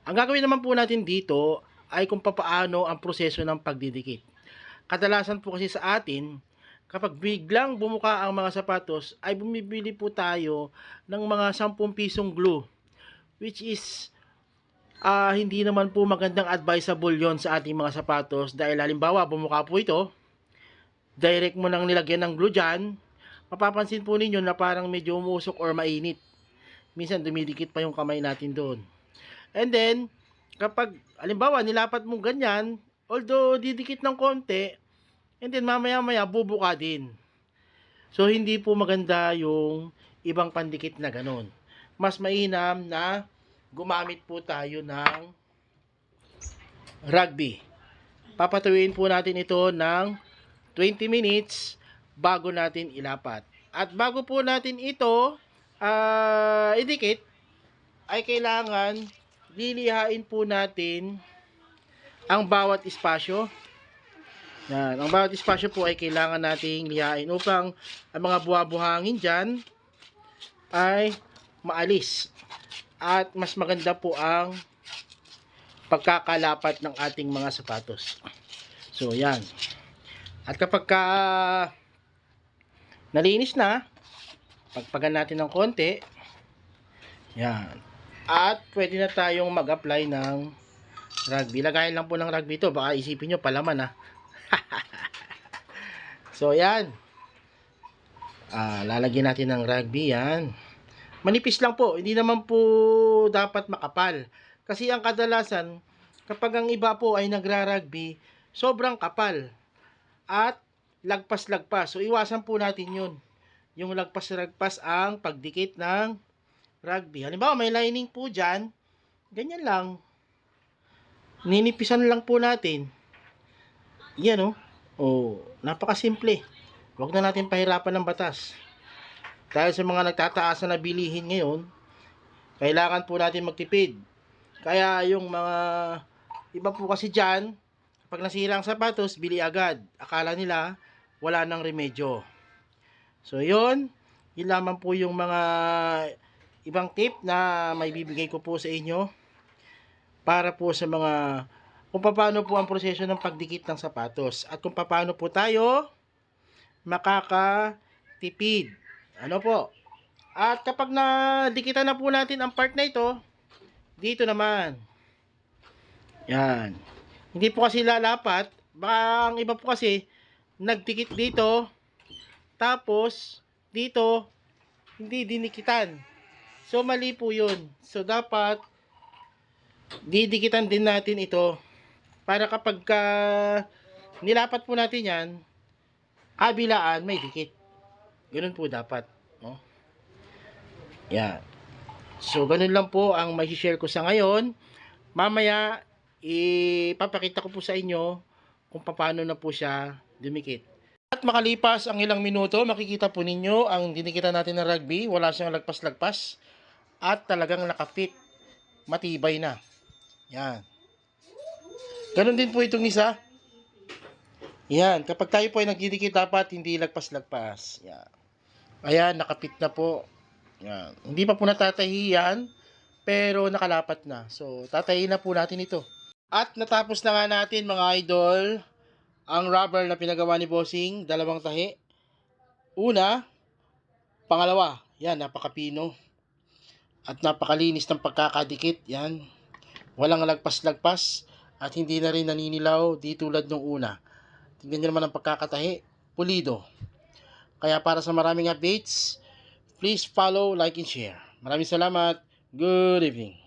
Ang gagawin naman po natin dito ay kung papaano ang proseso ng pagdidikit. Kadalasan po kasi sa atin, kapag biglang bumuka ang mga sapatos, ay bumibili po tayo ng mga 10 pisong glue, which is hindi naman po magandang advisable yon sa ating mga sapatos dahil halimbawa bumuka po ito, direct mo nang nilagyan ng glue dyan, mapapansin po ninyo na parang medyo umusok or mainit. Minsan dumidikit pa yung kamay natin doon. And then, kapag halimbawa nilapat mo ganyan, although didikit ng konti, and then mamaya-maya bubuka din. So, hindi po maganda yung ibang pandikit na ganon. Mas mainam na gumamit po tayo ng rugby. Papatuloyin po natin ito ng 20 minutes bago natin ilapat. At bago po natin ito idikit, ay kailangan lilihain po natin ang bawat espasyo. Yan, ang bawat espasyo po ay kailangan nating lihain upang ang mga buha-buhangin dyan ay maalis. At mas maganda po ang pagkakalapat ng ating mga sapatos. So, yan. At kapag nalinis na, pagpagan natin ng konti. Yan. At pwede na tayong mag-apply ng rugby. Lagayan lang po ng rugby ito. Baka isipin nyo palaman So, yan. Lalagyan natin ng rugby. Yan. Manipis lang po. Hindi naman po dapat makapal. Kasi ang kadalasan, kapag ang iba po ay nagra-rugby, sobrang kapal. At lagpas-lagpas. So, iwasan po natin yun. Yung lagpas-lagpas ang pagdikit ng rugby. Halimbawa, may lining po dyan. Ganyan lang. Ninipisan lang po natin. Yan napakasimple. Huwag na natin pahirapan ng batas. Dahil sa mga nagtataas na bilihin ngayon, kailangan po natin magtipid. Kaya yung mga iba po kasi dyan, pag nasira ang sapatos, bili agad. Akala nila, wala nang remedyo. So, yun lamang po yung mga ibang tip na may bibigay ko po sa inyo para po sa mga kung paano po ang proseso ng pagdikit ng sapatos at kung paano po tayo makakatipid. Ano po? At kapag nadikitan na po natin ang part na ito, dito naman. Yan. Hindi po kasi lalapat. Baka ang iba po kasi nagdikit dito, tapos dito hindi dinikitan. So mali po yun. So dapat didikitan din natin ito para kapag nilapat po natin yan, kabilaan may dikit. Ganun po dapat. No? Yan. So ganun lang po ang may share ko sa ngayon. Mamaya ipapakita ko po sa inyo kung paano na po siya dumikit. At makalipas ang ilang minuto, makikita po ninyo ang dinikitan natin ng rugby. Wala siyang lagpas-lagpas. At talagang nakafit. Matibay na. Yan. Ganon din po itong isa. Yan. Kapag tayo po ay nagdidikit, dapat hindi lagpas-lagpas. Yan. Ayan, nakapit na po. Yan. Hindi pa po natatahi yan, pero nakalapat na. So, tatahiin na po natin ito. At natapos na nga natin mga idol ang rubber na pinagawa ni Bossing, 2 tahi. Una, pangalawa, yan, napakapino. At napakalinis ng pagkakadikit, yan. Walang lagpas-lagpas at hindi na rin naninilaw di tulad nung una. Tingnan nyo naman ang pagkakatahi, pulido. Kaya para sa maraming updates, please follow, like, and share. Maraming salamat. Good evening.